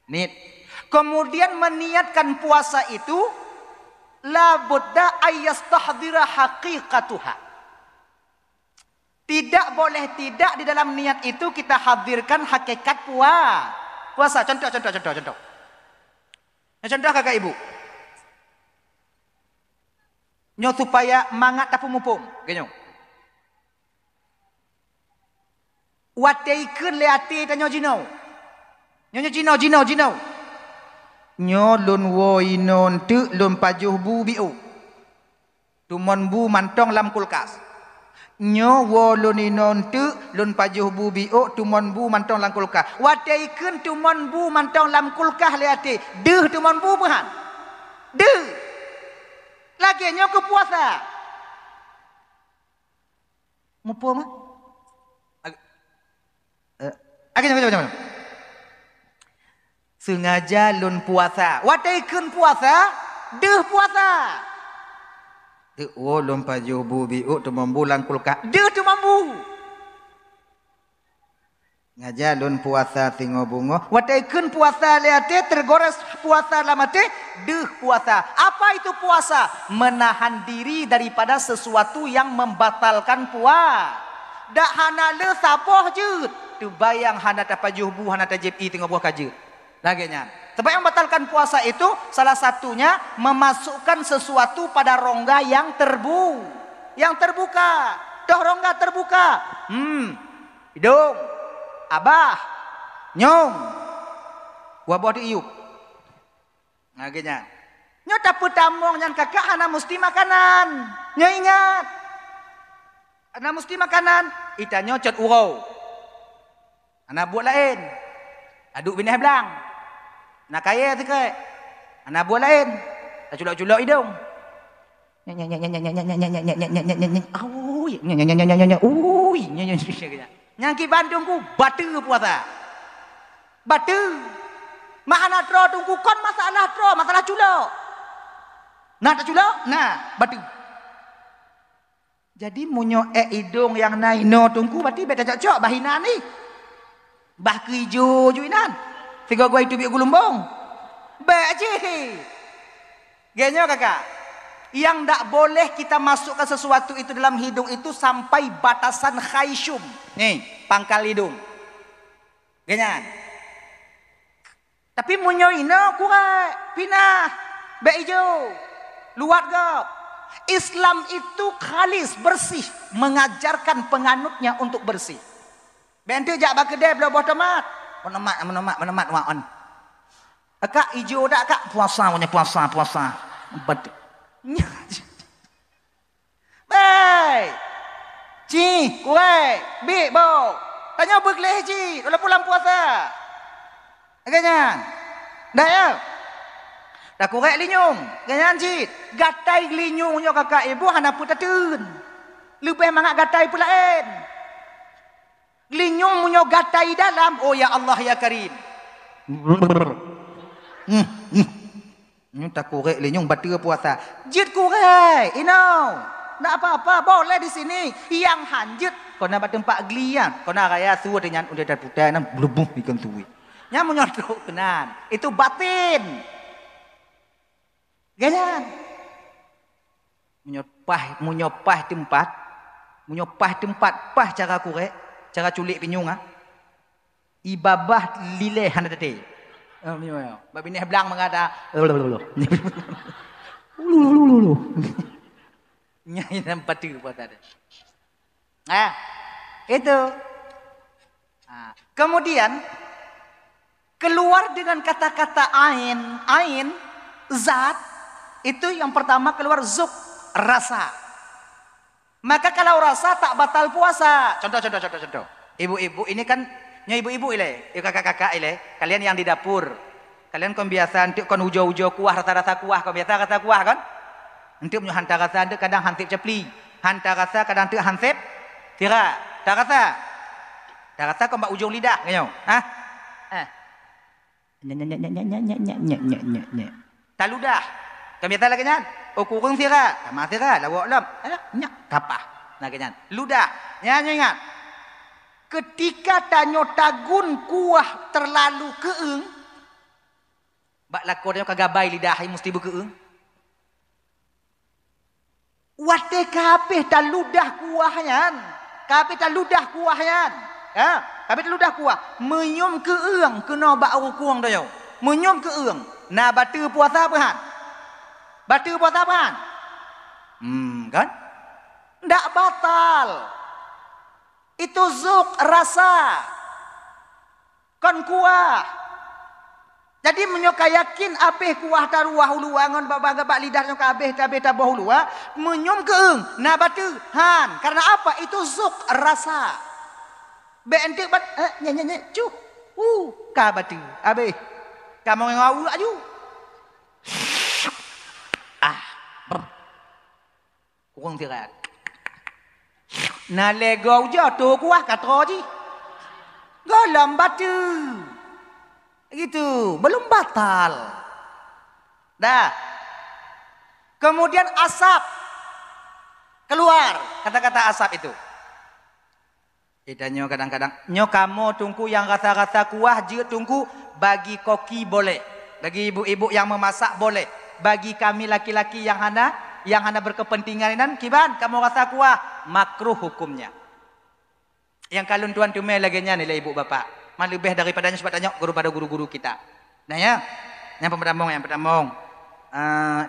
Nit. Kemudian meniatkan puasa itu la budda ayyastahdira haqiqatuha. Tidak boleh tidak di dalam niat itu kita hadirkan hakikat puasa. Contoh. Contoh kakak ibu. Nyo supaya mangat tapi mupung. Genyo. Wateikeun leati tanyo jino. Nyo jino. Nyo lun wo inon tu lun pajuh bu biu. Tumon bu mantong lam kulkas. Nyo wo lun inon tu lun pajuh bu biu tumon bu mantong lam kulkas. Wateikeun tumon bu mantong lam kulkas leati. Deuh tumon bu buhan. Deuh. Lagi nyo ke puasa. Mupo mah? Agak sengaja lun puasa. Wateikeun puasa, deuh puasa. Deuh wo lun pajuh bu biu tu mambu lang kulka. Deuh tu mambu. Ngaja lun puasa tingo bungo. Wateikeun puasa leate tergores puasa lamate deuh puasa. Apa itu puasa? Menahan diri daripada sesuatu yang membatalkan puasa. Dak hana le sapoh jeut. Tu bayang hana ta pajuh bu hana ta jepi tingo buah kajeut. Laginya. Sebab yang membatalkan puasa itu salah satunya memasukkan sesuatu pada rongga yang terbuka. Dah rongga terbuka. Hidung, abah, nyong, wabah diiup. Laginya. Nyo tapu tamong yang kakak hana mesti makanan. Nyo ingat. Hana mesti makanan. Ita nyo cot urau. Hana buat lain. Aduk binah belang. Nak kaya tu ke? Anak buat lain. Tak culak-culak hidung. Nyangki Bandung ku batu puasa. Batu. Mahana tro tungku kon masalah tro, masalah culak. Nak tak culak? Nah, batu. Jadi munyo hidung yang naino tungku berarti beta cocok bahina ni. Bah kijo juinan. Tiga gua itu biar gulumbong. Baik aja. Genyo kakak. Yang tak boleh kita masukkan sesuatu itu dalam hidung itu sampai batasan khayshum. Nih, pangkal hidung. Genyo. Tapi munyo ino kuat. Pinah. Baik hijau. Luat gap. Islam itu khalis, bersih. Mengajarkan penganutnya untuk bersih. Bentuk jak bakedai belah buah tomat. Menemat waon. Akak hijau tak kak puasa. Bet. Baik. Ci, kue, bi, bau. Tanya berkelih ci, udah pulang puasa. Agaknya. Dah ya. Dah korek linyung. Ganyan ci. Gatai linyungnya kakak ibu hana putatun. Lebih mangak gatai pula lain. Linyung munyo gatai dalam. Oh ya Allah ya Karim. Tak korek linyung batu puasa. Jit korek. Tak apa-apa. Boleh di sini. Yang hanjut. Kau nak tempat gelian. Kau nak raya suruh dengan udah dah putih. Nak belebuh ikan tuwi. Yang menyotok kenan. Itu batin. Ganyan. Menyopah tempat. Pah cara korek. Cara culik pinyung ibabah lileh hana tadi. Babi ni belang mengada. Nyai nampak tu buat ada. Itu. Kemudian keluar dengan kata-kata ain, zat itu yang pertama keluar zuk, rasa. Maka kalau rasa tak batal puasa. Contoh. Ibu-ibu ini kan, ibu-ibu ile, kakak-kakak ile, kalian yang di dapur. Kalian kon biasa untuk kon ujo-ujo kuah rasa-rasa kuah, kon biasa rasa kuah kan? Untuk menyo hantar rasa ada kadang hansip cepli. Hantar rasa kadang tu hansip tira. Tak rasa. Tak rasa kon bak ujung lidah kanyo. Tak ludah. Kon biasa lagi kan? Oh kurang sira, sama sira, lawak lam. Nyak kapah. Nah kenyan. Ludah. Nyanyi ingat. Ketika tanyo tagun kuah terlalu keeng, Bak lakonnya kagabai lidah mesti berkeung. Wate kabeh tak ludah kuahnya. Kabeh tak ludah kuahnya. Ya, kabeh tak ludah kuah. Menyum keung kena bak rukuang dah yo. Menyum keung. Nah batu puasa apa han? Batu puasa apa han? Kan? Ndak batal. Itu zuk rasa. Kon kuah. Jadi menyoka yakin apih kuah taruah huluangan babak lidah nyoka abih tabah hulua menyum keung na batu han karena apa itu zuk rasa bentik bat nyanyi cu ka batu abih kamu ngau aju kurang tirat na lego jatuh kuah katro ji golam batu gitu, belum batal. Dah. Kemudian asap keluar, kata-kata asap itu. Idanyo kadang-kadang nyo kamu tungku yang rasa-rasa kuah je tungku bagi koki boleh. Bagi ibu-ibu yang memasak boleh. Bagi kami laki-laki yang hana berkepentingan dan kiban kamu rasa kuah makruh hukumnya. Yang kalun tuan tumai lagi nya nilai ibu bapak. Lebih daripadanya sebab tanya pada guru-guru kita. Nah ya, yang pertama.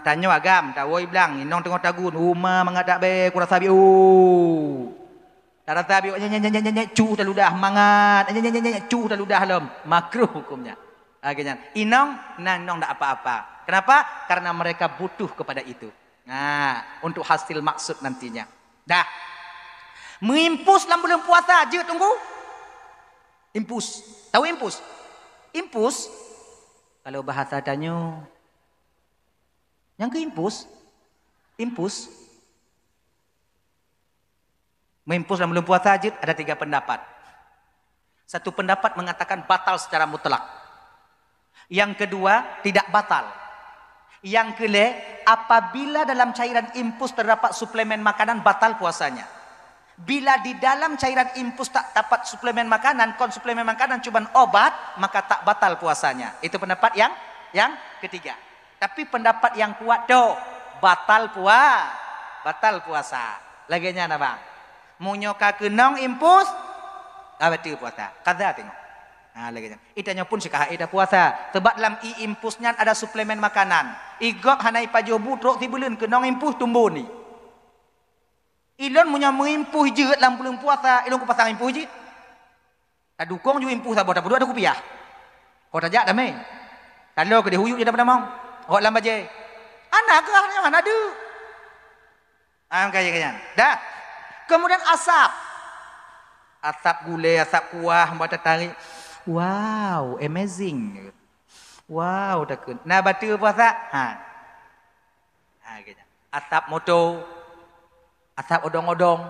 Tanya agam, tawoi bilang, inong tengok tagun, rumah mengadak be, kurang sabi tak sabi, cu dah ludah mangat, cu dah ludah lom, makruh hukumnya. Akhirnya, inong tak apa-apa. Kenapa? Karena mereka butuh kepada itu. Nah, untuk hasil maksud nantinya. Dah, mengimpus dalam bulan puasa aja tunggu. Impus. Tahu impus? Impus kalau bahasa danyo yang ke impus. Impus. Mengimpus dalam bulan puasa haji ada 3 pendapat. Satu pendapat mengatakan batal secara mutlak. Yang kedua tidak batal. Yang kedua apabila dalam cairan impus terdapat suplemen makanan batal puasanya. Bila di dalam cairan impus tak dapat suplemen makanan, suplemen makanan cuma obat, maka tak batal puasanya. Itu pendapat yang ketiga. Tapi pendapat yang kuat batal puasa. Laginya apa bang? Munyoka kenong impus, batal puasa. Kada tengok. Nah laginya. Itanya pun sikah ida puasa. Sebab dalam impusnya ada suplemen makanan. Igok hanai pajobu trok tibulen kenong impus tumbuh ni. Ilon punya mengimpuh je dalam bulan puasa, ilon ku pasang impuh je. Tak dukung ju impuh tak bodoh ada kupiah. Kau tajak dah meh. Kalau ke dia huyuk je dah pada mau. Kau lam baje. Anak kerahnya mana ada? Kaya. Dah. Kemudian asap. Asap gulai, asap kuah, mbak tarik. Wow, amazing. Wow, takut. Nah, batu puasa. Kaya. Asap motor. Asap odong-odong,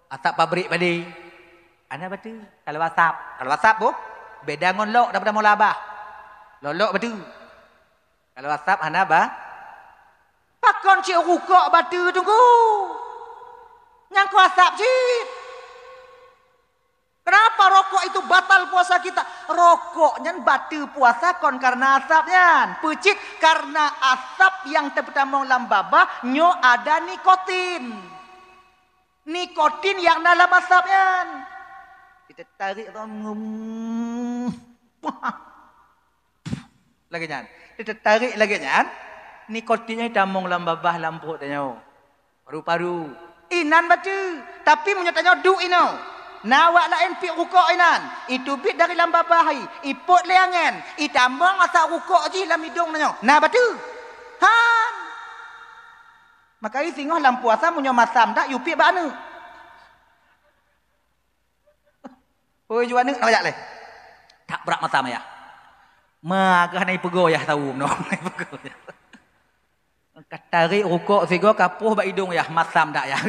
asap pabrik padi. Ana betul. Kalau asap bu, beda ngon lok daripada molabah. Lolok betul. Kalau asap ana ba? Pakon cik rukuk batu tunggu. Yang ku asap cik. Kenapa rokok itu batal puasa kita? Rokoknya batu puasa kon karena asapnya. Pecik karena asap yang terpertama dalam babah nyo ada nikotin. Nikotin yang dalam asapnya. Kita tarik lagi nyan. Kita tarik lagi nyan. Nikotinnya damong dalam babah lampu tanya. Paru-paru. Inan batu. Tapi menyatanya du ino. Nawak lain pi rukuk inan. Itu bit dari lamba bahi. Iput leangan. Itambang asak rukuk je dalam hidung nanya. Nah batu. Han. Maka ini singoh dalam puasa punya masam tak yupi bakna. Oi jual ni nak ajak leh. Tak berak masam ya. Maka hanai pego ya tahu no. Tarik rukuk sigo kapuh bak hidung ya masam tak ya.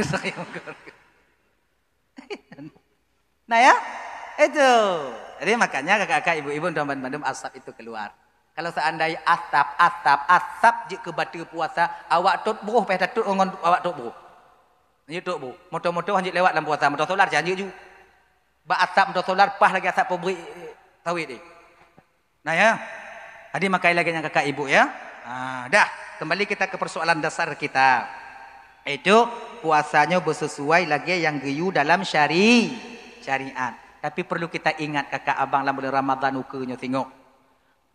Nah ya, itu. Jadi makanya kakak-kakak ibu-ibu untuk bandum asap itu keluar. Kalau seandainya asap je ke batu puasa, awak tot buruh peh tatut ngon awak tot buruh. Ni tot buruh. Motor-motor hanjit lewat dalam puasa, motor solar janji ju. Ba asap motor solar pah lagi asap pabrik sawit ni. Nah ya. Tadi makai lagi yang kakak ibu ya. Dah, kembali kita ke persoalan dasar kita. Itu puasanya bersesuai lagi yang geyu dalam syariat. Tapi perlu kita ingat kakak abang dalam bulan Ramadan ukenya tengok.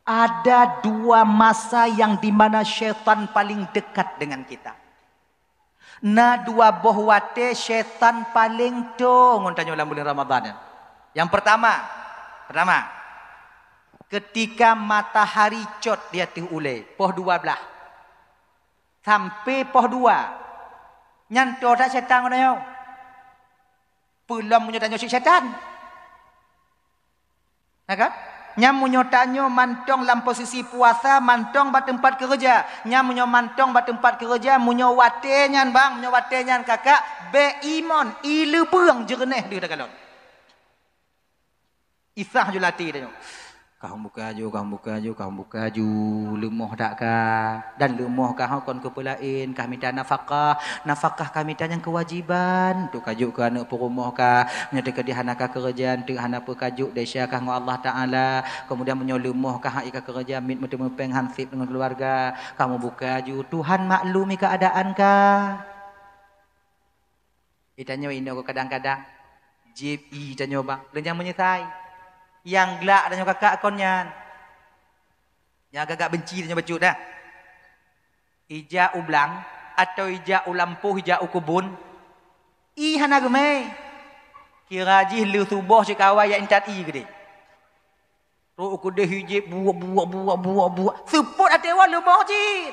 Ada dua masa yang dimana syaitan paling dekat dengan kita. Na dua bohwate syaitan paling dong tanya dalam bulan Ramadan. Yang pertama, ketika matahari cot dia ulai, poh 12. Sampai poh 2. Nyanto tak syaitan kena yo. Belum punya tanya syaitan. Nah kan? Nyam munyo tanyo mantong dalam posisi puasa, mantong bat tempat kerja. Nyam munyo mantong bat tempat kerja, munyo wate nyan bang, munyo wate nyan kakak, be imon, ilu beung jerneh dia dah kalon. Isah julati dia. Kau buka aju, lemoh tak kah? Dan lemoh kah kon kepelain, kami tak nafkah kami tak yang kewajiban. Tu kajuk ke anak perumah kah, menyatakan di hana kah kerjaan, tu hana apa kajuk desya kah dengan Allah Taala. Kemudian menyolemoh kah ika kerja mit mepeng hansip dengan keluarga. Kamu buka aju, Tuhan maklumi keadaan kah? Itanya ini kadang-kadang jib itanya bang, dan menyesai. Yang gelak dan kakak konyan. Yang agak benci dan bacut dah. Ija ublang atau ija ulampuh ija ukubun. Hana gemai. Kira jih lu subuh cikawa ya intat gede. Ru ukude hijib buah. Support atewa lumah cit.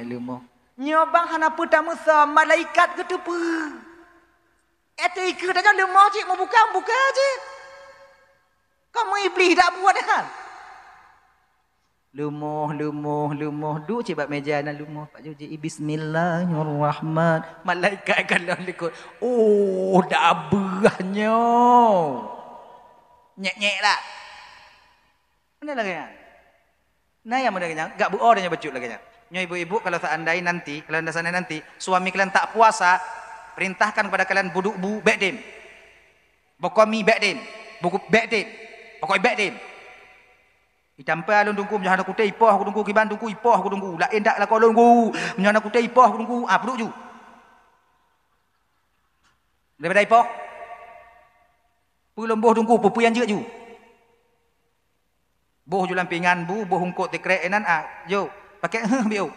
Lumah. Nyobang hana pertama sa malaikat ketupu. Itu ikut tanya lemah cik mau buka je. Kamu iblis tak buat kan? Lumah. Duk cik bab meja na lumah. Pak Juji bismillahirrahmanirrahim. Malaikat kalau ikut. Oh, dah berahnya. Nyek lah. Mana lagi ya? Nah yang mana lagi? Gak buor nya becut lagi. Nyo ibu-ibu kalau seandainya nanti, kalau anda sana nanti suami kalian tak puasa, perintahkan kepada kalian buduk bu bekdim. Bokomi bekdim. Buku bekdim. Pokok bekdim. Itampai alun tunggu menjana kutai ipoh aku tunggu kiban tunggu ipoh aku tunggu. Lain dak la ko tunggu menjana kutai ipoh aku tunggu. Buduk ju. Daripada ipoh. Belum boh tunggu pupuyan je ju. Boh ju lampingan bu, boh hungkot tekrek enan jo. Pakai biu.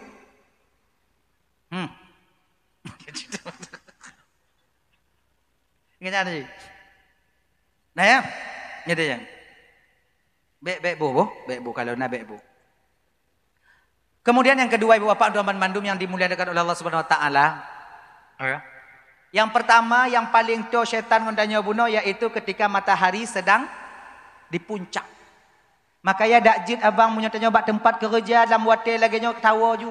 Ingat ni. Nah ya, nyata yang. Bek bu kalau nak bek bu. Kemudian yang kedua ibu bapak dan mandum yang dimuliakan oleh Allah Subhanahu Wa Taala. Yang pertama yang paling to syaitan ngondanya bunuh yaitu ketika matahari sedang di puncak. Maka ya dak jid abang menyatanya bak tempat kerja dalam wate lagi nyo tawa ju.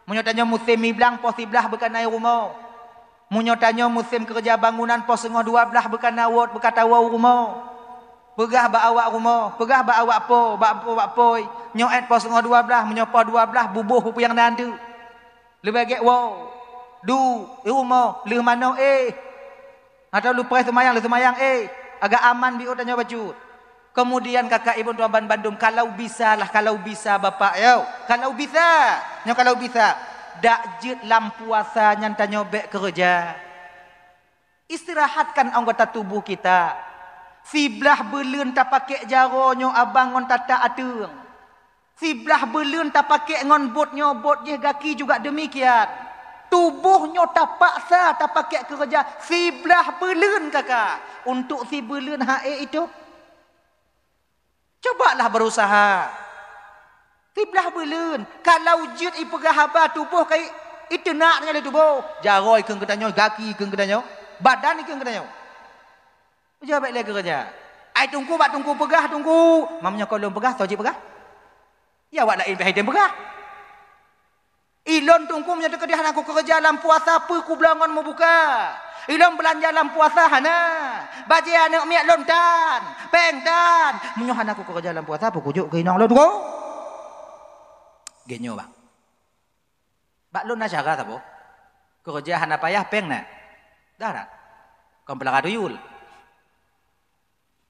Menyatanya musim iblang posiblah bukan naik rumah. Munyotanyo musim kerja bangunan pos 11 bukan nawat berkata tawa rumah. Pegah ba awak rumah, pegah ba awak po, ba poi. Nyoet pos 12 menyopo 12 bubuh pupu yang nandu. Lebih wow. Du rumah le mano atau lu pres semayang agak aman biut tanya baju. Kemudian kakak ibu tuan Bandung kalau bisa bapak yo. Kalau bisa dak jid lam puasa nyanta nyobek kerja. Istirahatkan anggota tubuh kita. Siblah beleun tak pakai jaronyo abang ngon tata ateung. Siblah beleun tak pakai ngon bot je gaki juga demikian. Tubuhnyo tak paksa tak pakai kerja. Siblah beleun kakak. Untuk si beleun hae itu cobalah berusaha. Siblah beleun. Kalau jid ipegah haba tubuh kai itu naknya le tubuh. Jaroi keung kedanyo, gaki keung kedanyo, badan keung kedanyo. Jawab lagi kerja. Ai tunggu pegah tunggu. Mamnya kalau pegah toji pegah. Ya awak lain bahai pegah. Ilon tunggu menyatakan dia aku kerja dalam puasa apa ku belangon mau buka. Ilon belanja dalam puasa hana. Baje anak miak lontan, pengtan. Menyohan aku kerja dalam puasa apa kujuk ke inang lo tunggu. Genyo bang. Bak lon na cara tabo. Kerja hana payah peng na. Dah. Kau pelakar tuyul.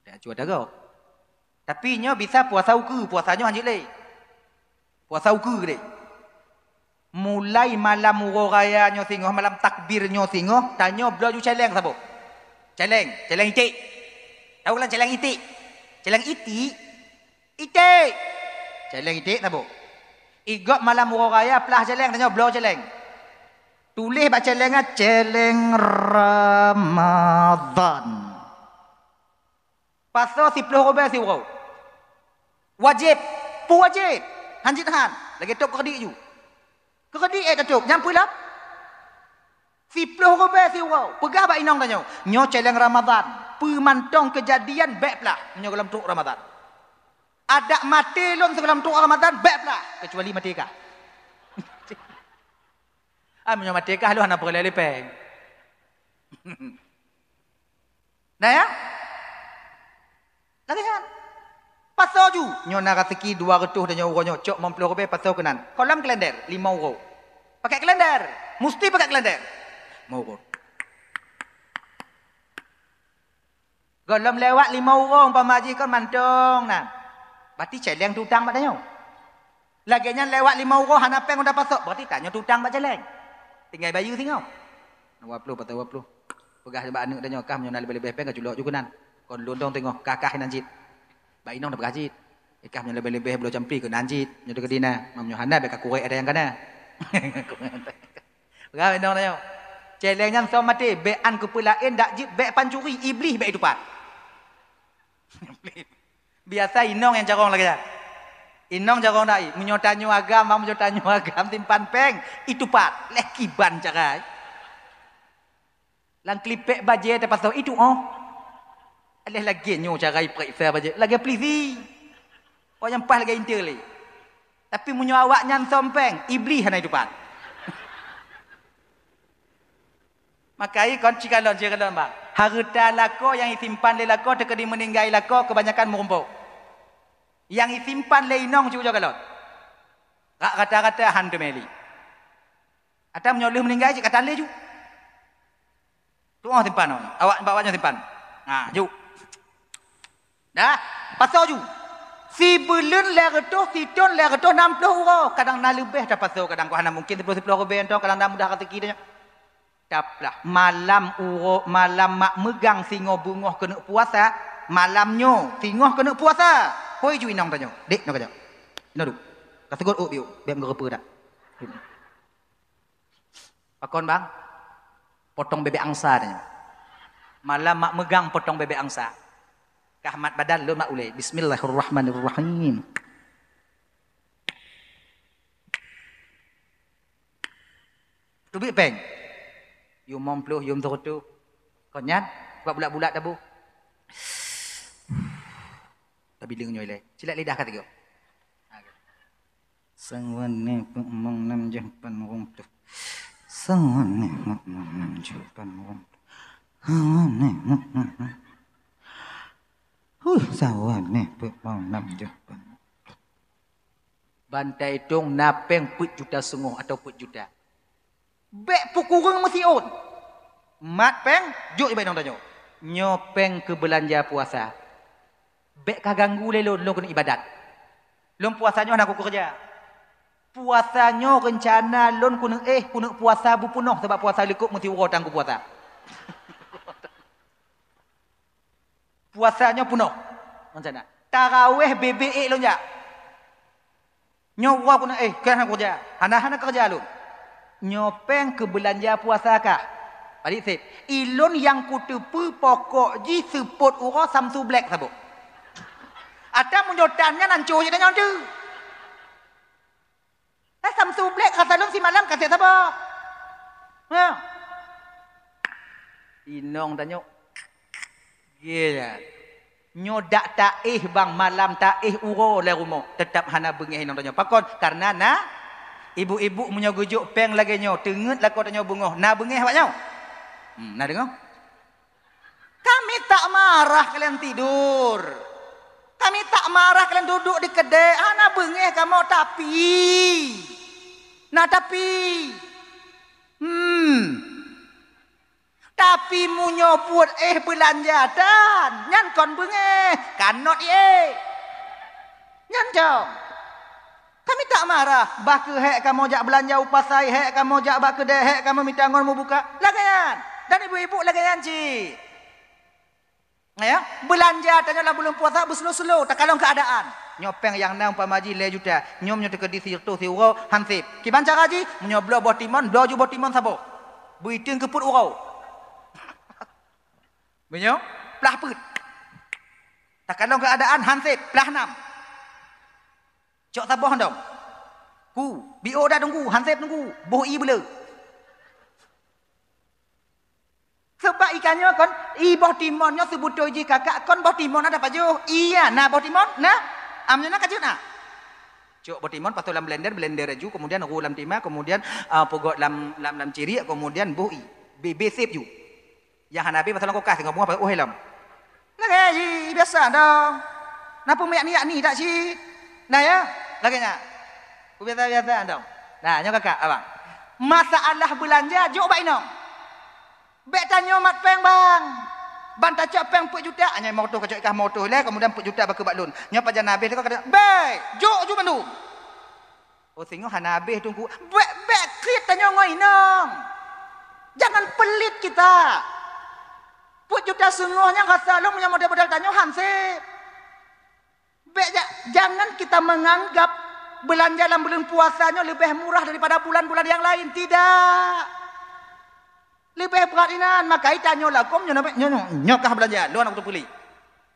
Dah cuat dah kau. Tapi nyo bisa puasa uku, puasanya hanjit le. Puasa uku deh. Mulai malam uro raya nyo singoh, malam takbir nyo singoh, tanyo belaju celeng sabo. Celeng itik. Tahu kan celeng itik? Celeng itik. Itik. Celeng itik sabo. Igok malam uro raya pelah celeng, tanyo belaju celeng. Tulis baca celeng celeng Ramadan. Pasal 10 robe si urau. Wajib, pu wajib. Hanjit han, lagi tok kedik ju. Kedik tok, nyampu lap. 10 robe si urau. Pegah bak inong tanyo. Nyo celeng Ramadan. Pemantong kejadian baik pula nyo dalam tok Ramadan. Ada mati lon dalam tok Ramadan baik pula kecuali mati kah. Menyo mati kah lu hana perlu lepeng. Nah ya? Lagi kan? Pasal ju. Nyo nak rezeki 200 dan nyo urang nyo cok 50 rupiah pasal kenan. Kolam kalender 5 euro. Pakai kalender. Mesti pakai kalender. Mau euro. Kolam lewat 5 euro umpama haji kon mantong nah. Berarti celeng tutang pada nyo. Laginya lewat 5 euro hana peng udah pasok. Berarti tanya tutang pada celeng. Tinggal bayu tinggal. 20 patah 20. Pegah sebab anak dan nyo kah nyo nak lebih-lebih peng julok juga nan. Kon londong tengok kakah nanjit. Ba inong dah berajit. Ikah nyo lebih-lebih belum campi ke nanjit. Nyo dekat dina. Mam nyo hana beka kurek ada yang kana. Pegah inong nyo. Celengnya so mati bean kepelain dak jip bek pancuri iblis bek itu pat. Biasa inong yang jarong lagi dah. Inong jarong dak. Menyo tanyo agam, mam menyo tanyo agam simpan peng itu pat. Leh kiban carai. Lang klipek baje tepas itu oh. Alih lagi nyo carai periksa baje. Lagi plisi. Oh yang pas lagi intir li. Tapi menyo awak nyan sompeng iblis hana itu pat. Makai kon cikalon bang. Harta lako yang disimpan le lako tekedi meninggal lako kebanyakan merumpuk. Yang disimpan le inong juga kalon. Rak kata-kata hantu meli. Atau menyoleh meninggal cik kata le ju. Tu orang simpan on. Awak bawanya simpan. Nah, ju. Dah, pasal ju. Si belun leretoh, si ton leretoh 60 euro. Kadang nak lebih dah pasal, kadang kau hana mungkin 10 lebih entah, kadang dah mudah rezeki dia. Daplah malam mak megang singo bungoh kena puasa, malamnyo singoh kena puasa. Hoi ju inong tanyo. Dek nak aja. Ino du. Kasegot biu, biar ngerepe dak. Pakon bang. Potong bebek angsa tanyo. Malam mak megang potong bebek angsa. Kahmat badan lu mak ulai. Bismillahirrahmanirrahim. Tubik peng. Yum 50, yum 100. Konyan, buat bulat-bulat dah bu. Tapi dengar nyoy le. Silat lidah kata kau. Sangwane pemang nam japan wong tu. Sangwane pemang nam japan wong tu. Sawane pemang nam japan. Bantai dong napeng put juta sengoh atau put juta. Bek pukurung mesti on. Mat peng, juk ibai nong tanyo. Nyopeng ke belanja puasa. Bek kah ganggu lelon lo kena ibadat. Lon puasanya nak aku kerja. Puasanya rencana lon kuna puasa bu penuh sebab puasa likuk mesti urut tangku puasa. Puasanya penuh. Rencana. Tarawih BBE lon ja. Nyawa kuna kan aku kerja. Hana kerja lon. Nyopeng ke belanja puasa kah? Balik sip. Ilon yang kutepu pokok ji sepot uro Samsu Black sabuk. Ada menjotannya nancur je dengan tu. Samsu Black kata lon si malam kasih sabuk. Ha. Inong tanya. Gila. Nyodak taih bang malam taih uro le rumah. Tetap hana bengih inong tanya. Pakon karena ibu-ibu punya gujuk peng lagi nyo. Tengut lah kau tanya bungoh. Nak bengih apa nyo? Nak dengar? Kami tak marah kalian tidur. Kami tak marah kalian duduk di kedai. Nak bengih kamu tapi. Nah tapi. Tapi munyo buat belanja dan. Nyan kon bengih. Kanot ye. dong. Kami tak marah. Bah ke hek kamu jak belanja upasai, hek kamu jak bak kedai, hek kamu minta ngon mau buka. Lagayan. Dan ibu-ibu lagayan cik. Ya, belanja tanyalah belum puasa berselo-selo tak kalong keadaan. Nyopeng yang na umpama ji le juta, nyom nyo teke di sirtu si urau hansip. Ki banca gaji, menyoblo botimon, bloju botimon sabo. Buiting keput urau. Menyo, pelah put. Tak kalong keadaan hansip, pelah 6. Cok sabo dong. Ku, bio dah tunggu, hansip tunggu, boh i bela. Sebab ikannya kon boh timonnya sebuto ji kakak kon boh timon ada pajo. Iya, nah boh timon, nah amnya nak kacau nah. Cok boh timon pastu dalam blender aju, kemudian ru dalam timah, kemudian pogot dalam ciri, kemudian boh i. Bebesip ju. Yang hanabi pastu dalam kokas ngomong apa? Oh helam. Lagi biasa dong. Napa miak ni tak sih? Nah ya, lagi nya. Biasa dong. Nah, nyo kakak abang. Masalah belanja jok baik nong. Bek tanya mat peng bang. Banta cak peng 4 juta. Hanya motor kacau ikan motor le. Kemudian 4 juta bak baklun. Nya pajan habis dia kata, "Bek, jok ju bandu." Oh tengok han habis tunggu. Bek krit tanya ngoi nong. Jangan pelit kita. 4 juta sungguhnya rasa lu punya modal tanya hansip. Bek jangan kita menganggap belanja dalam bulan puasanya lebih murah daripada bulan-bulan yang lain. Tidak. Lebih perhatian, maka tanya lah, kom nyokah belanja, luan aku pilih.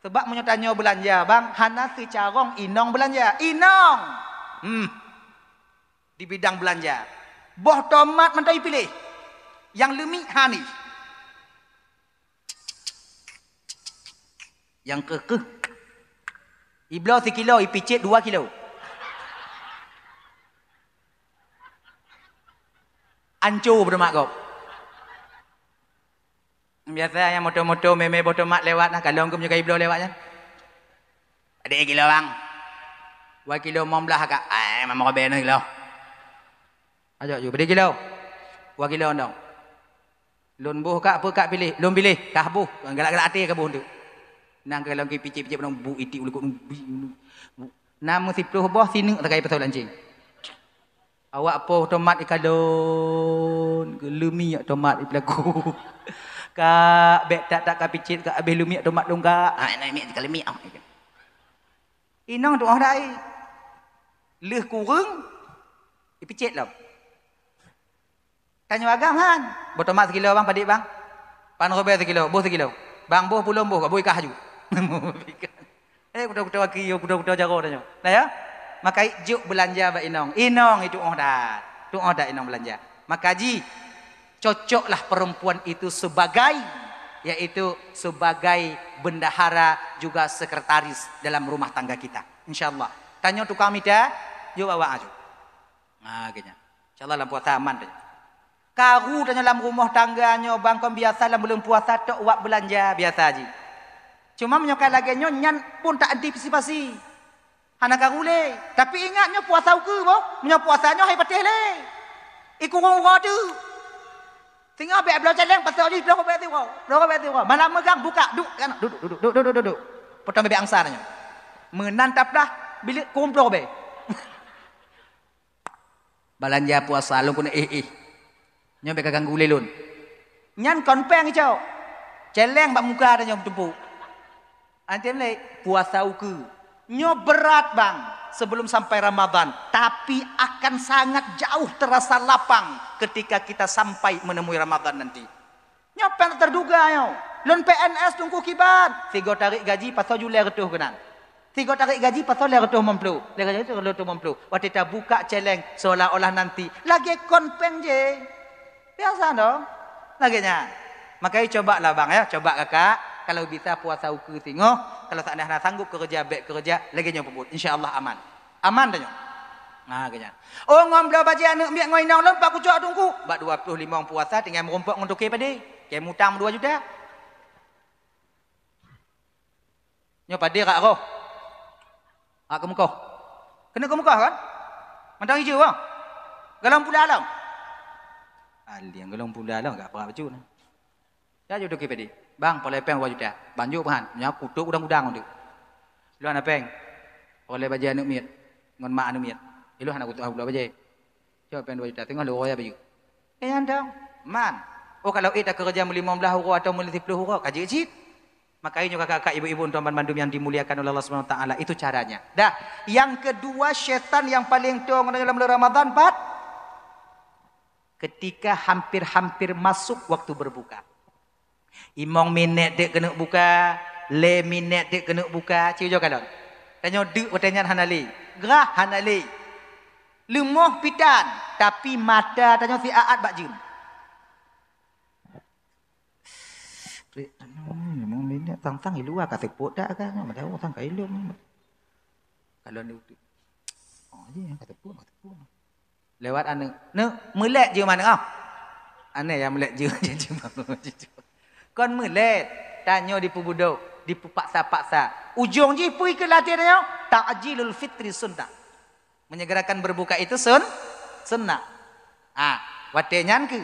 Sebab mau tanya belanja, bang, hana secarong inong belanja, inong. Di bidang belanja, boh tomat mentai pilih, yang lemi hani, yang kekeh, iblo 1 kilo, ipicit 2 kilo. Ancu bermak kau. Biasa yang moto-moto meme boto mak lewat nah kalau engkau juga iblo lewatnya. Ada kilo bang. 2 kilo mom belah kak. Mama kau benar kilo. Ayo ju beri kilo. 2 kilo dong. Lun buh kak apa kak pilih? Lun pilih kah buh. Galak-galak hati ke buh tu. Nang kalau ki picik-picik penong bu itik ulik namu 10 buah sini tak kaya pasal anjing. Awak po tomat ikalon. Gelumi tomat ipelaku. Kak bek tak kapicit kak abih lumik tomat dong kak. Nak mi sekali mi. Inong tu orang dai. Leh kurang. Ipicit lah. Tanya agam han. Buat tomat 1 kilo bang padik bang. Pan robe 1 kilo, buh 1 kilo. Bang buh pulung buh, buh ikah ju. Kuda-kuda waki, kuda-kuda jaro tanya. Nah ya. Maka juk belanja bak inong. Inong itu orang dah. Tu orang dah inong belanja. Maka ji cocoklah perempuan itu sebagai yaitu sebagai bendahara juga sekretaris dalam rumah tangga kita. InsyaAllah. Tanya tukang mida, yo bawa aja. Nah, gini. InsyaAllah dalam puasa aman. Karu tanya dalam rumah tangganya, bangkon biasa dalam belum puasa tok wak belanja biasa aja. Cuma menyokal lagi nyan pun tak antisipasi. Hana karu le. Tapi ingatnya puasa ukur boh. Punya puasanya hai patih le. Iku orang tu. Tengok bek belau celeng pasal ni belau bek tu. Belau bek tu. Mana megang buka duduk kan duduk. Potong bebek angsa tanya. Menantap dah bilik kumpul bek. Belanja puasa lu kena Nyo bek ganggu lelun. Nyan konpeng hijau. Celeng bak muka tanya tumpu. Antem le puasa uku. Nyo berat bang sebelum sampai Ramadan, tapi akan sangat jauh terasa lapang ketika kita sampai menemui Ramadan nanti. Nyopen terduga yo. Lon PNS tunggu kibat. Tiga tarik gaji pasal Julai retuh kenan. Tiga tarik gaji pasal le retuh memplu. Le gaji tu retuh memplu. Waktu kita buka celeng seolah-olah nanti lagi konpeng je. Biasa dong. Laginya. Makanya coba lah bang ya, coba kakak. Kalau bisa puasa ukur tengok. Kalau tak nak sanggup kerja, baik kerja, lagi nyo pebut. InsyaAllah aman. Aman dah nyo. Nah, kena. Oh, ngombla baji anak miak ngoi nang lon pak kucuk tunggu. Bak 25 orang puasa tinggal merompok ngon toke pade. Kayak mutang 2 juta. Nyo pade rak roh. Ak muka. Kena ke muka kan? Mandang hijau bang. Galang pula alam. Aliang galang pula alam enggak apa baju nah. Ya jodoh ke pade. Bang, polai peng 2 juta. Banjuk pahan. Nya kutuk udang-udang tu. Luan peng. Oleh baca anu miat. Ngon mak anu miat. Ilu anak kutu aku baca. Coba pengen baca tengok lu roya baju. Anda man. Oh kalau kita kerja muli 15 huruf atau muli 10 huruf kaji cik. Maka ini kakak-kakak ibu-ibu tuan bandum yang dimuliakan oleh Allah Subhanahu wa taala itu caranya. Dah, yang kedua syaitan yang paling tong dalam bulan Ramadan, Pat. Ketika hampir-hampir masuk waktu berbuka. Imong minit dek kena buka, le minit dek kena buka, ciu jo kalon. Tanya dek pertanyaan hanali. Gerah hanali. Lemoh pitan, tapi mata tanya si aat bak jin. Memang minit tang-tang ilu ka sepot dak kan, mada orang ka ilu. Kalau ni oh je ka sepot. Lewat anu. Ne melek je mana ah? Ane yang melek je je. Kon melek tanya di pubudok, di paksa-paksa. Ujung je pergi ke latihan tanya, ta'jilul fitri sunnah. Menyegerakan berbuka itu sunnah. Ah, watenyan ke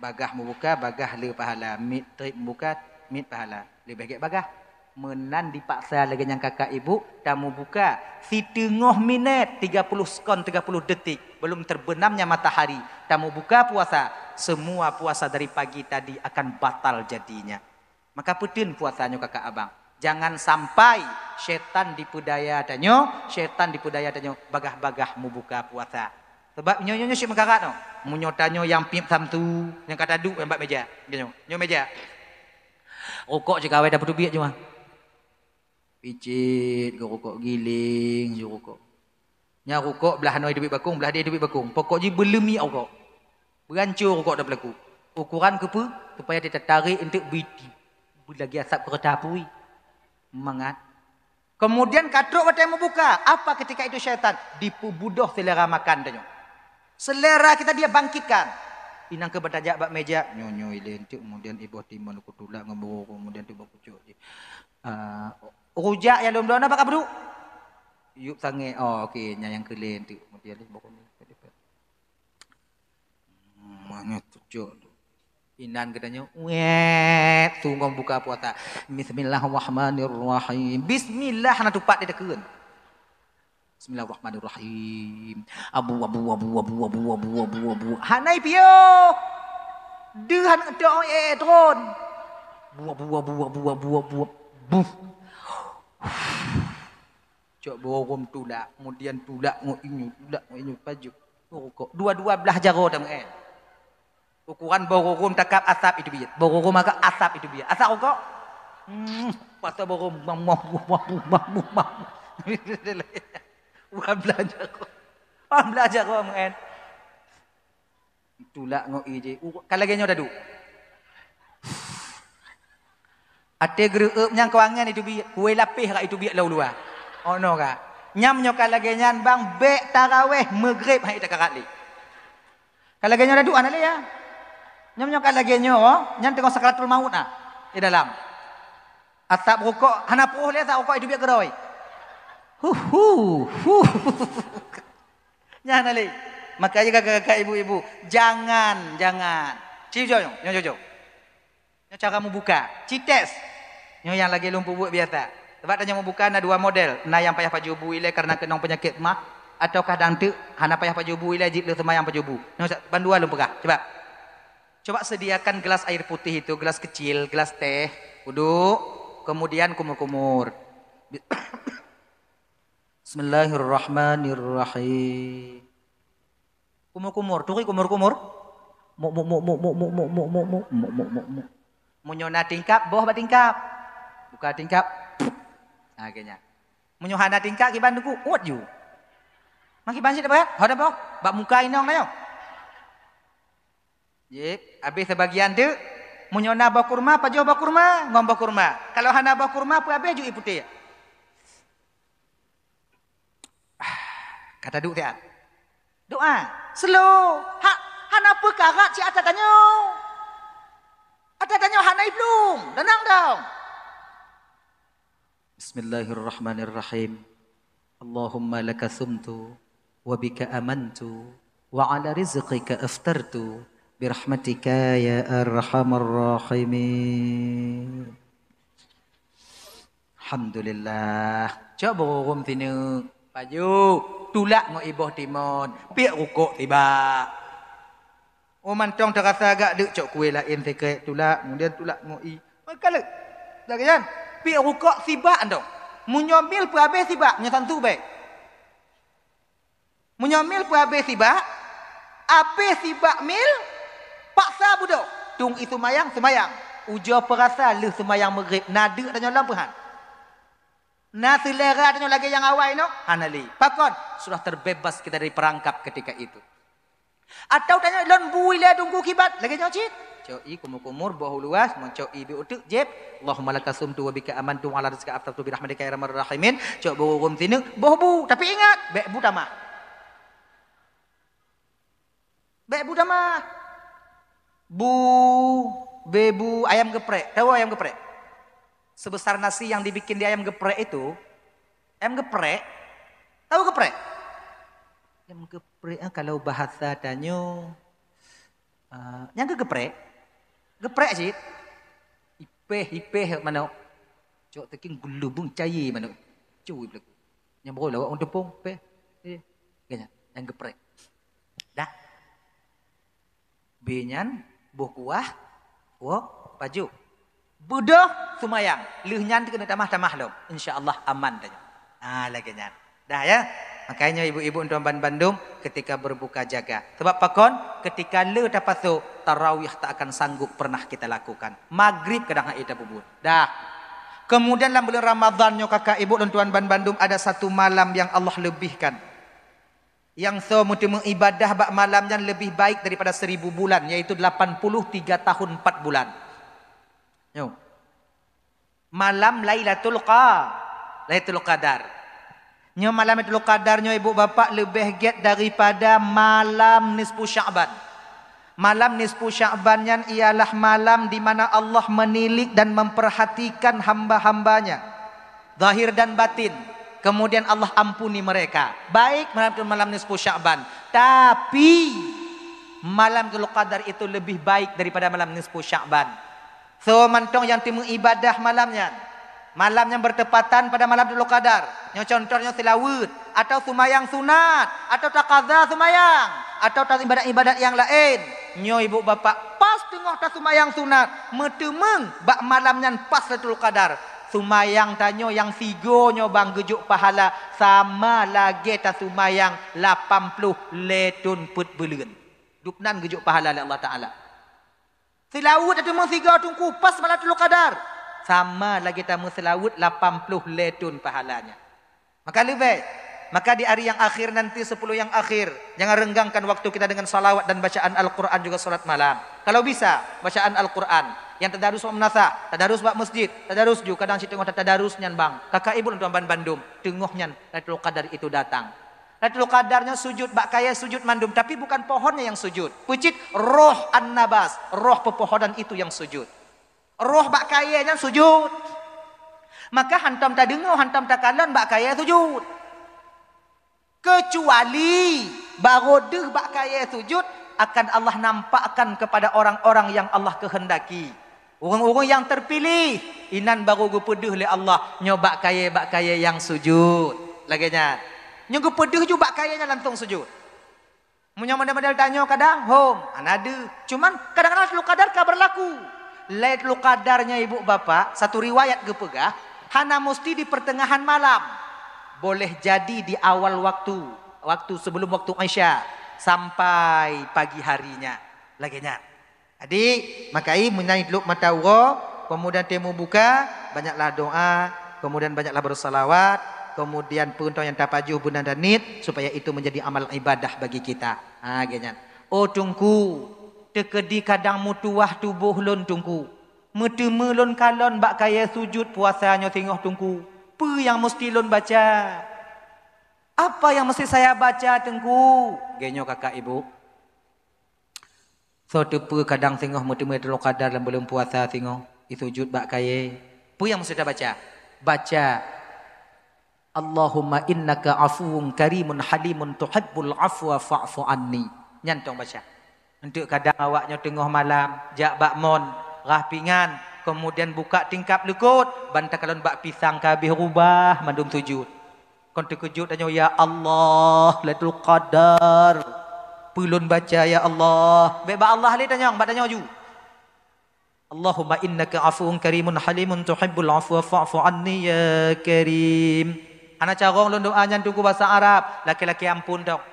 bagah membuka, bagah le pahala. Mit trip membuka, mit pahala. Lebih baik bagah. Menan dipaksa lagi yang kakak ibu, tamu buka. Setengah minit, 30 sekon, 30 detik. Belum terbenamnya matahari. Tamu buka puasa. Semua puasa dari pagi tadi akan batal jadinya. Maka putin puasanya kakak abang. Jangan sampai syaitan dipudaya danyo, bagah-bagah membuka puasa. Sebab nyo syik mengkarat no. Munyotanyo yang pip samtu, yang kata duk yang bak meja. Nyo meja. Rokok je kawai dapat duit je mah. Picit ke rokok giling je rokok. Nya rokok belah noi duit bakung, belah dia duit bakung. Pokok je belemi rokok. Berancur rokok dah berlaku. Ukuran ke apa? Supaya dia tertarik untuk lagi asap kereta apui. Mangat. Kemudian katruk batai membuka. Apa ketika itu syaitan? Dipubudoh selera makan danyo. Selera kita dia bangkitkan. Inang ke batajak bak meja. Nyonyo ilentik. Kemudian ibu timan aku tulak ngembur. Kemudian tiba kucuk. Rujak yang belum dona apa berduk? Yuk sange. Oh okey. Yang kelen tu. Kemudian ibu kucuk. Mana tujuk. Inan katanya, weh, tunggu buka puasa. Bismillahirrahmanirrahim. Bismillah nak tupat dia tekan. Bismillahirrahmanirrahim. Abu. Hanai pio. Dehan doa tron. Abu. Cok borom tulak, kemudian tulak ngoinyu paju. Dua-dua belah jaro dah ukuran borom takap asap itu biar. Borom agak asap itu biar. Asap kok. Pasal borom Wah belajar kok. Belajar kok mengen. Tulak ngoi je. Kalau genyo dah du. Ate gereup nyang kewangan itu biar. Kue lapis kat itu biar lau luar. Oh no ka. Nyam nyo kalau genyan bang bek tarawih maghrib hai tak karat li. Kalau genyo dah du ana le ya. Nyam-nyam kan lagi nyo, nyam tengok sakratul maut nah di dalam. Atap rokok, hana puh lihat rokok itu biar keroi. Jangan ali. Makanya kakak-kakak ibu-ibu, jangan. Cium nyo. Nyo cara mau buka, cites. Nyo yang lagi lumpuh buat biasa. Sebab tanya mau buka ada dua model. Nah yang payah pajubu ile karena kenong penyakit mah atau kadang tu hana payah pajubu ile jip le semayang pajubu. Nyo bandua lu pegah. Coba sediakan gelas air putih itu, gelas kecil, gelas teh, duduk, kemudian kumur-kumur. Bismillahirrahmanirrahim. Kumur-kumur, turi kumur-kumur. Munyona tingkap, bawah tingkap. Buka tingkap. Nah, kayaknya. Munyuhana tingkap kiban duku, uat ju. Maki bansi dapat, hoda bawah, bak muka inong na yo. Jep, habis sebagian tu munyona bawa kurma, pajuh bawa kurma, ngom bawa kurma. Kalau hana bawa kurma, apa habis ju putih. Kata duk tiap. Doa, slow. Hana perkara si atas tanya. Atas tanya hana belum, tenang dong. Bismillahirrahmanirrahim. Allahumma laka sumtu wa bika amantu wa ala rizqika aftartu. Birahmatika ya arhamar rahimin. Alhamdulillah. Cok borom tinu. Baju. Tulak ngo iboh timon. Piak rukuk tiba. Oh mantong terasa agak dek cok kue lain sekret tulak. Kemudian tulak ngo i. Kalau. Dah kan? Piak rukuk tiba andong. Munyomil pun habis tiba. Nyesantu baik. Munyomil pun habis tiba. Habis tiba mil. Paksa budak. Tung itu semayang. Ujo perasa lu semayang maghrib. Nada dan nyolam perhan. Nah selera dan lagi yang awal no. Hanali. Pakon. Sudah terbebas kita dari perangkap ketika itu. Atau tanya lon buila tunggu kibat. Lagi nyocit. Co'i kumur-kumur bahu luas. Menco'i biutuk jeb. Allahumma laka sumtu wa bika amantu ala rizka aftatu birahmatika ya rahman rahimin. Co'i bahu sini. Bahu bu. Tapi ingat. Bek bu tamah. Bek bu tamah. Bebu ayam geprek. Tahu ayam geprek? Sebesar nasi yang dibikin di ayam geprek itu. Ayam geprek. Tahu geprek? Ayam geprek kalau bahasa danyo. Yang geprek. Geprek sih. Ipeh mana. Cok teking gelubung cair mana. Cuy belak. Yang boleh awak untuk tepung. Kayaknya. Yang geprek. Dah. Benyan. Buah kuah. Wok. Baju. Budoh sumayang. Lihnya kena tamah-tamah dong. InsyaAllah aman. Lagi nyan. Dah ya. Makanya ibu-ibu untuk Bandung ketika berbuka jaga. Sebab pakon ketika le dapat tu tarawih tak akan sanggup pernah kita lakukan. Maghrib kadang kita bubur. Dah. Kemudian dalam bulan Ramadan kakak ibu dan tuan Bandung ada satu malam yang Allah lebihkan. Yang so muti mengibadah bak malamnya lebih baik daripada 1000 bulan. Yaitu 83 tahun 4 bulan. Yo. Malam Lailatul Qadar. Nyo malam Lailatul Qadarnya ibu bapak lebih get daripada malam nisfu Sya'ban. Malam nisfu Sya'bannya ialah malam di mana Allah menilik dan memperhatikan hamba-hambanya. Zahir dan batin. Kemudian Allah ampuni mereka. Baik malam nisfu Sya'ban. Tapi malam Lailatul Qadar itu lebih baik daripada malam nisfu Sya'ban. So mantong yang timu ibadah malamnya. Malam yang bertepatan pada malam Lailatul Qadar. Yang contohnya selawat. Atau sumayang sunat. Atau taqadha sumayang. Atau ibadat-ibadat yang lain. Nyo ibu bapak pas tengok tak sumayang sunat. Metemeng bak malamnya pas Lailatul Qadar. Sumayang tanyo yang sigo nyo bang gejuk pahala. Sama lagi tak sumayang 80 letun put bulan. Duknan gejuk pahala oleh Allah Ta'ala. Selawut atau mengsiga tungku pas malam Lailatul Qadar. Sama lagi tamu selawut 80 letun pahalanya. Maka lebih. Maka di hari yang akhir nanti 10 yang akhir. Jangan renggangkan waktu kita dengan salawat dan bacaan Al-Quran juga salat malam. Kalau bisa bacaan Al-Quran. Yang tadarus menasah. Tadarus bak masjid. Tadarus juga kadang si tengok tadarusnya bang. Kakak ibu dan tuan Bandung. Tengoknya Lailatul Qadar itu datang. Lailatul Qadarnya sujud bak kaya sujud mandum tapi bukan pohonnya yang sujud. Pucit roh an-nabas, roh pepohonan itu yang sujud. Roh bak kayanya sujud. Maka hantam tak dengar, hantam tak kalan bak kaya sujud. Kecuali barodeh bak kaya sujud akan Allah nampakkan kepada orang-orang yang Allah kehendaki. Orang-orang yang terpilih inan baru gupedeh oleh Allah nyobak kaya yang sujud. Laginya yang pedih juga kayaknya langsung sujud. Punya model-model tanya kadang, home, ada. Cuman kadang-kadang Lailatul Qadar tak berlaku. Lailatul Qadarnya ibu bapak, satu riwayat gepegah, hana mesti di pertengahan malam. Boleh jadi di awal waktu sebelum waktu Isya sampai pagi harinya. Laginya. Jadi, makai menaik dulu mata urap, kemudian temu buka, banyaklah doa, kemudian banyaklah bersalawat. Kemudian peruntung yang tapajuh bunda dan nit supaya itu menjadi amal ibadah bagi kita. Ganyan. Oh tungku, tekedi kadang mutuah tubuh lon tungku. Meteme lon kalon bak kaya sujud puasanya tengok tungku. Apa yang mesti lon baca? Apa yang mesti saya baca tungku? Genyo kakak ibu. So tepe kadang tengok meteme Lailatul Qadar dalam belum puasa tengok. Sujud bak kaya. Apa yang mesti kita baca? Baca Allahumma innaka afuwun karimun halimun tuhibbul afwa fa'fu anni. Nyantong baca. Untuk kadang awaknya tengah malam, jak bakmon, rah pingan, kemudian buka tingkap lukut, bantakalon bak pisang kabeh rubah mandum sujud. Kon terkejut tanya ya Allah, Lailatul Qadar. Pulun baca ya Allah. Beba Allah le tanya, bak tanya ju. Allahumma innaka afuwun karimun halimun tuhibbul afwa fa'fu anni ya karim. Ana carong lon doa nyan tuku bahasa Arab. Laki-laki ampun tau.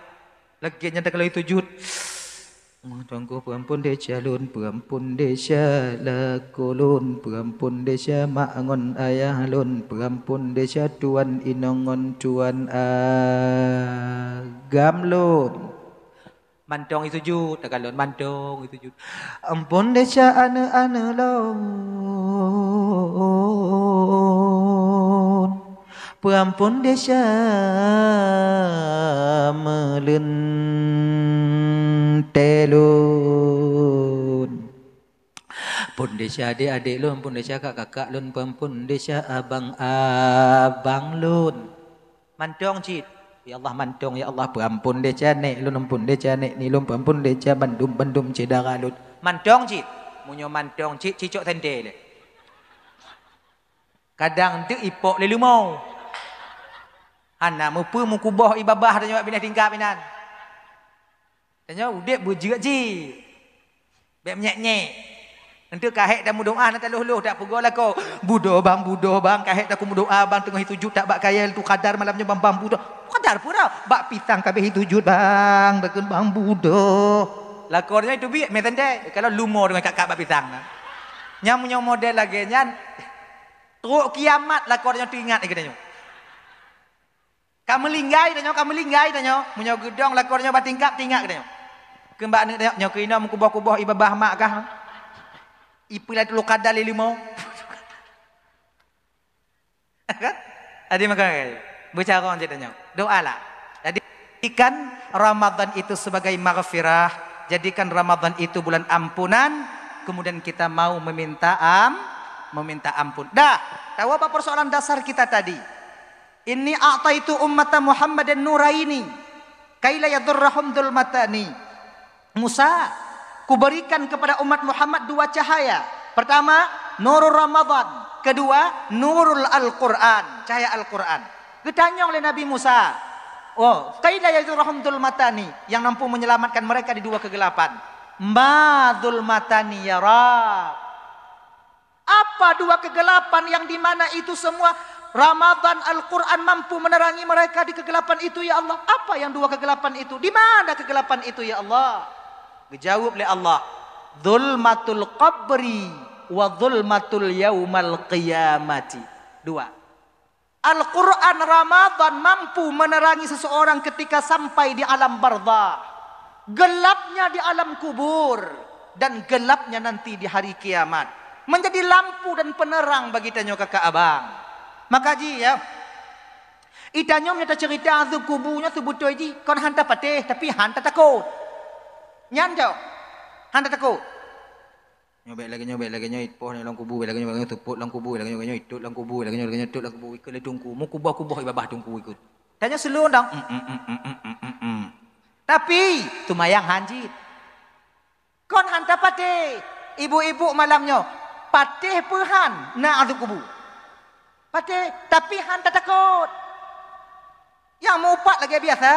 Lagi nyan tak kalau sujud. Tunggu perampun desya lun, perampun desya lakulun, perampun desya ma'angon ayah lun, perampun desya tuan inongon tuan agam lun. Mantong itu sujud, tak kalon mantong itu sujud. Ampun desya ane lon, perampun desya melen telun. Pun desya adik-adik lun, pun desya kakak lun, pun desya abang lun. Mantong cit. Ya Allah mantong ya Allah perampun desya nek lun, ampun desya nek ni lun, perampun desya bandum cedara lun. Mantong cit. Munyo mantong cit cicok tende le. Kadang tu ipok le lumau. Ana mupu mukubah ibabah tanya binah tingkap binan. Tanya udek bujak ji. Bek nyek-nyek. Nanti kahek dah mudoa nanti luh-luh tak pegol aku. Budo bang kahek tak ku mudoa bang tengah sujud tak bak kaya tu kadar malamnya bang budo. Kadar pura bak pisang kabeh sujud bang bekun bang budo. Lakornya itu bi metende kalau lumor dengan kakak bak pisang. Nyam model lagi nyan. Teruk kiamat lakornya tu ingat lagi tanya. Kamu linggai tanya. Munyo gedong lakornya bak tingkap tingak tanya. Kembak ni tanya nyokina mukubah-kubah ibabah mak kah? Ipilah dulu kadal limau. Kan? Adi makan. Bicara orang tanya. Doalah. Jadi jadikan Ramadan itu sebagai maghfirah, jadikan Ramadan itu bulan ampunan, kemudian kita mau meminta ampun. Dah, tahu apa persoalan dasar kita tadi? Inni a'taitu ummata Muhammadan nuraini kaila yadurrahum dzulmatani. Musa, kuberikan kepada umat Muhammad dua cahaya. Pertama, nurul Ramadan. Kedua, nurul Al-Quran, cahaya Al-Quran. Ditanya oleh Nabi Musa, oh, kaila yadurrahum dzulmatani, yang mampu menyelamatkan mereka di dua kegelapan. Ma dzulmatani ya Rab. Apa dua kegelapan yang dimana itu semua Ramadan Al-Quran mampu menerangi mereka di kegelapan itu ya Allah? Apa yang dua kegelapan itu? Di mana kegelapan itu ya Allah? Dijawab oleh Allah, zulmatul qabri wa zulmatul yaumal qiyamati. Dua. Al-Quran Ramadan mampu menerangi seseorang ketika sampai di alam barzah. Gelapnya di alam kubur dan gelapnya nanti di hari kiamat. Menjadi lampu dan penerang bagi tanyo kakak abang. Maka ji ya. Itanyo nyata cerita azab kuburnya sebutoy ji. Kon hanta patih tapi hanta takut. Nyan jauh. Hanta takut. Nyobek lagi nyobek poh ni lang kubu lagi nyobek tuput lang kubu lagi nyobek itut lang kubu lagi nyobek itut lang kubu ikut le tungku mu kubah ibabah tungku ikut. Tanya selun dang. Tapi tumayang hanjit. Kon hanta patih. Ibu-ibu malamnya patih perhan na azab kubu. Patih tapi hanta takut. Yang mupat lagi biasa.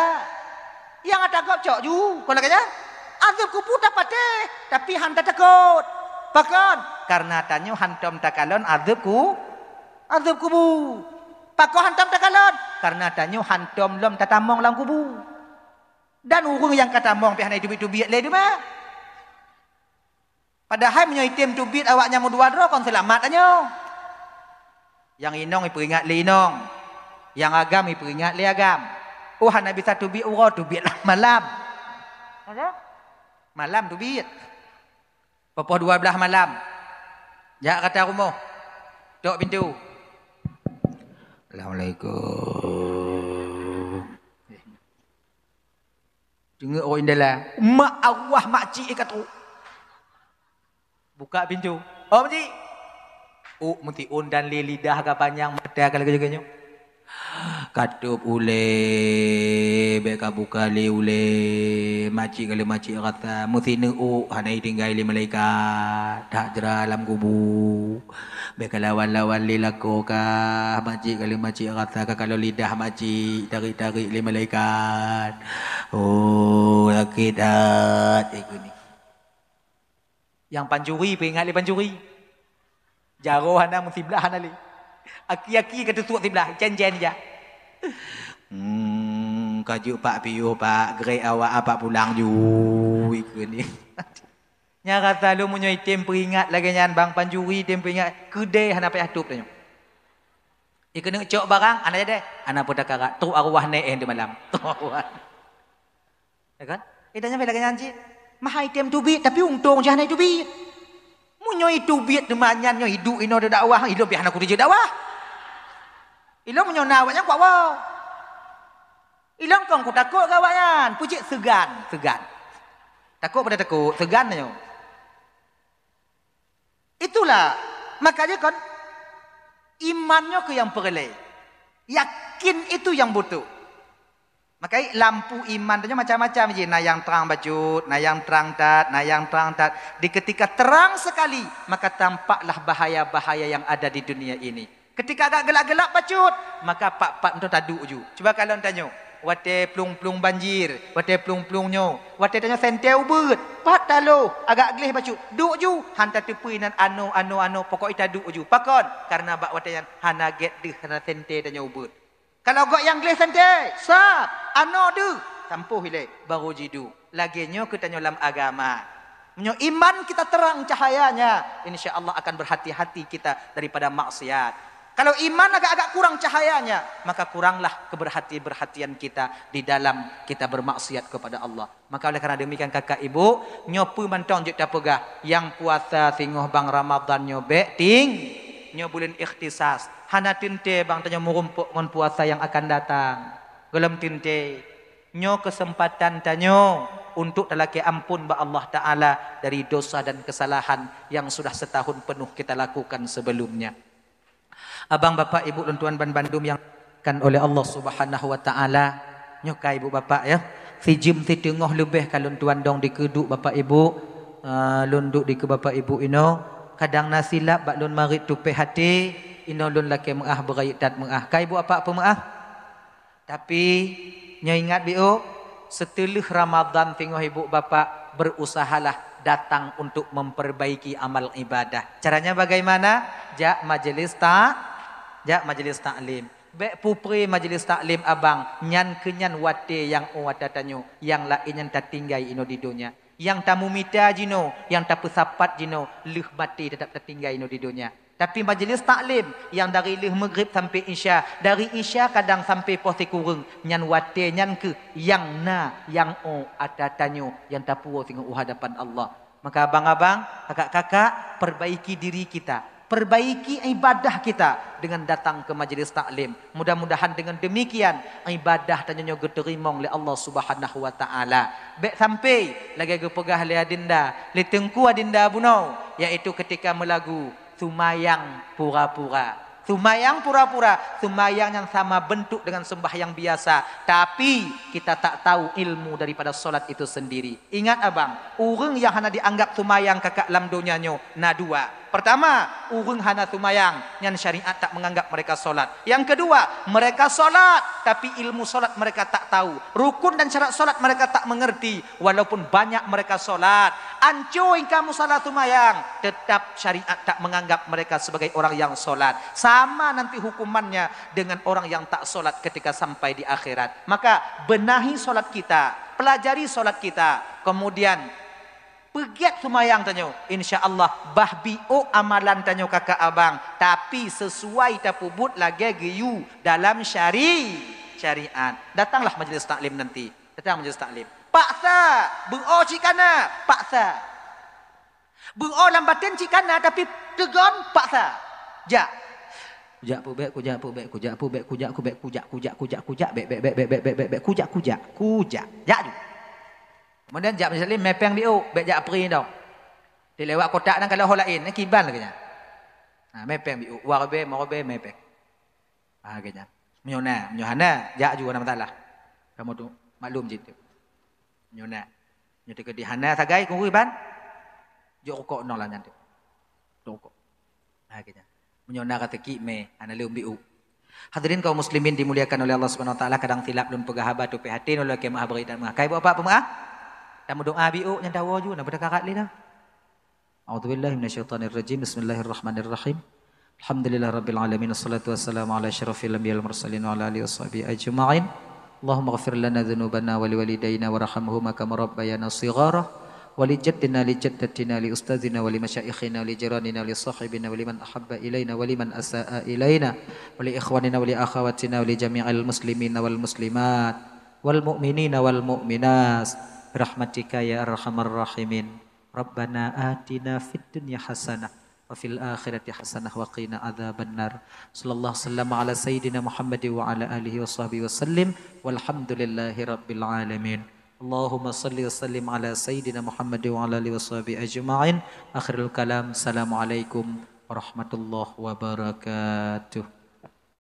Yang takut cok ju. Kon lagi azab kubur tak patih tapi hanta takut. Pakon karena tanyo hantam takalon azab kubur. Pakon hantam takalon karena tanyo hantam lom tatamong lang kubur. Dan urung yang katamong pi hanai tubit-tubit le di mah. Padahal menyo item tubit awaknya mu dua dro kon selamat tanyo. Yang inong iperingat le inong. Yang agam iperingat le agam. Oh hana bisa tubit tubit lah malam. Ada? Malam tu biat. Papa 12 malam. Jak kata rumah. Tok pintu. Assalamualaikum. Dengar orang dalam. Mak awah mak cik kata. Buka pintu. Oh mak cik. Oh mesti undan lidah ke panjang mata ke lagi-lagi. Katup ule beka bukali ule maci kali maci kata musinu hanai tinggal li malaikat tak jera alam kubu beka lawan-lawan li lako ka maci kali maci kata ka kalau lidah maci tarik-tarik li malaikat oh sakit hati ni yang panjuri peringat li panjuri jaro hana musiblah hana li aki-aki kata tuak tiblah jen-jen je kajuk pak piu pak grade awak apa pulang ju ikut ni nya kata lu munyo item peringat lagi nyan bang panjuri item peringat kedai hana payah tup tanya ikena cok barang ana deh ana poda karat tu arwah naik di malam tu arwah ya kan tanya lagi nyan ci mah item tubit tapi untung jangan itu bit munyo itu bit demanyan nyo hidup ino dakwah hidup biar aku dijak dakwah ilang munyo nawaknya kuat wow. Ilang kong ku takut kawanyan. Puji segan. Takut pada takut, segan nyo. Itulah makanya kan imannya ke yang perle. Yakin itu yang butuh. Makanya lampu iman itu macam-macam je. Nah yang terang bacut, nah yang terang tat. Di ketika terang sekali, maka tampaklah bahaya-bahaya yang ada di dunia ini. Ketika agak gelap-gelap bacut, maka pak-pak itu taduk ju. Cuba kalau tanya, wate plung-plung banjir, wate plung-plungnyo, wate tanya senteu beut, pat talo, agak gelih bacut, duk ju, hantar tepi nan ano, pokok ita duk ju. Pakon, karena bak wate yang hana get deh, hana sente tanya beut. Kalau gak yang gelih sente, sap, ano deh, tampuh hile, baru jidu. Laginya kita nyolam agama. Menyo iman kita terang cahayanya, insya Allah akan berhati-hati kita daripada maksiat. Kalau iman agak-agak kurang cahayanya, maka kuranglah keberhati-berhatian kita di dalam kita bermaksiat kepada Allah. Maka oleh kerana demikian kakak ibu, nyopu mantong juk pegah yang puasa singoh bang Ramadan nyobek ting, nyo bulan ikhtisas. Hana tinte bang tanya murumpuk ngon puasa yang akan datang. Gelem tinte, nyo kesempatan tanyo untuk telaki ampun ba Allah Ta'ala dari dosa dan kesalahan yang sudah setahun penuh kita lakukan sebelumnya. Abang bapak ibu dan tuan ban Bandung yang kan oleh Allah Subhanahu wa taala nyokai ibu bapak ya si jim si tengah lebih kalau tuan dong dikeduk bapak ibu lunduk di ke bapak ibu ino kadang nasilap bak lun marit tupe hati ino lun laki mengah berait tat mengah kai ibu apa maah tapi nyo ingat biu setelah Ramadan tengah ibu bapak berusahalah datang untuk memperbaiki amal ibadah. Caranya bagaimana? Majelis taklim. Bek pupri majelis taklim abang nyan kenyan wate yang wata tanyo yang lain yang tak tinggal ino di dunia. Yang tamu mita jino, yang tak pesapat jino, leh mati tetap tertinggal ino di dunia. Tapi majelis taklim yang dari leh maghrib sampai isya, dari isya kadang sampai posi kurung nyan wate nyan ke yang na yang ada tanyo yang tak puas tengok hadapan Allah. Maka abang-abang, kakak-kakak perbaiki diri kita. Perbaiki ibadah kita dengan datang ke majlis taklim. Mudah-mudahan dengan demikian ibadah tanya diterima oleh Allah Subhanahu wa taala. Baik sampai lagi gepegah le adinda, le tengku adinda bunau, iaitu ketika melagu sumayang pura-pura. Sumayang pura-pura, sumayang yang sama bentuk dengan sembahyang biasa, tapi kita tak tahu ilmu daripada solat itu sendiri. Ingat abang, orang yang hanya dianggap sumayang kakak lam dunianyo na dua. Pertama, urang hana sumayang, yang syariat tak menganggap mereka solat. Yang kedua, mereka solat, tapi ilmu solat mereka tak tahu. Rukun dan syarat solat mereka tak mengerti. Walaupun banyak mereka solat, ancuin kamu salah sumayang, tetap syariat tak menganggap mereka sebagai orang yang solat. Sama nanti hukumannya dengan orang yang tak solat ketika sampai di akhirat. Maka benahi solat kita, pelajari solat kita, kemudian pegiat sumayang tanyo, insya-Allah bahbiu amalan tanyo kakak abang, tapi sesuai tapubut lagi giyu dalam syariat. Datanglah majlis taklim nanti. Datang majlis taklim. Paksa, beo cikana, paksa. Beo lambatin cikana tapi tegon paksa. Jak. Kujak pu bek, kujak pu bek, kujak pu bek, kujak ku bek, kujak bek, kujak. Jak. Kemudian jak misalnya mepeng biu, bek jak peri tau. Di lewat kotak dan kalau hol lain, kiban lagi nya. Nah, mepeng biu, warbe, marbe, mepeng. Ah, gitu. Menyohana, ja juga nama taklah. Kamu tu maklum je tu. Menyona. Nyata ke di hana sagai kau ban. Jok kok nol lah nanti. Jok kok. Nah gitu. Menyona kata ki me ana leum biu. Hadirin kaum muslimin dimuliakan oleh Allah Subhanahu wa taala, kadang tilap lun pegahaba tu prihatin oleh ke maha beri dan maha kai buat apa pemaah? Dan doa biu nya dawa ju na pada kakak li dah. A'udzubillahi minasyaitonir rajim. Bismillahirrahmanirrahim. Alhamdulillah rabbil alamin. Wassalatu wassalamu ala asyrafil anbiya'i wal mursalin wa ala alihi washabihi ajma'in. Allahumma ighfir lana dhunubana wa liwalidayna warhamhuma kama rabbayana shighara. ولجدنا لجدتنا لأستاذنا ولمشايخنا ولجيراننا ولصاحبنا ولمن أحب إلينا ولمن أساء إلينا ولإخواننا ولأخواتنا ولجميع المسلمين والمسلمات والمؤمنين والمؤمنات برحمتك يا أرحم الراحمين ربنا آتنا في الدنيا حسنة وفي الآخرة حسنة وقنا عذاب النار صلى الله وسلم على سيدنا محمد وعلى آله وصحبه وسلم والحمد لله رب العالمين Allahumma salli wa sallim ala Sayyidina Muhammad wa ala alihi wa sahbihi ajma'in. Akhirul kalam. Assalamualaikum warahmatullahi wabarakatuh.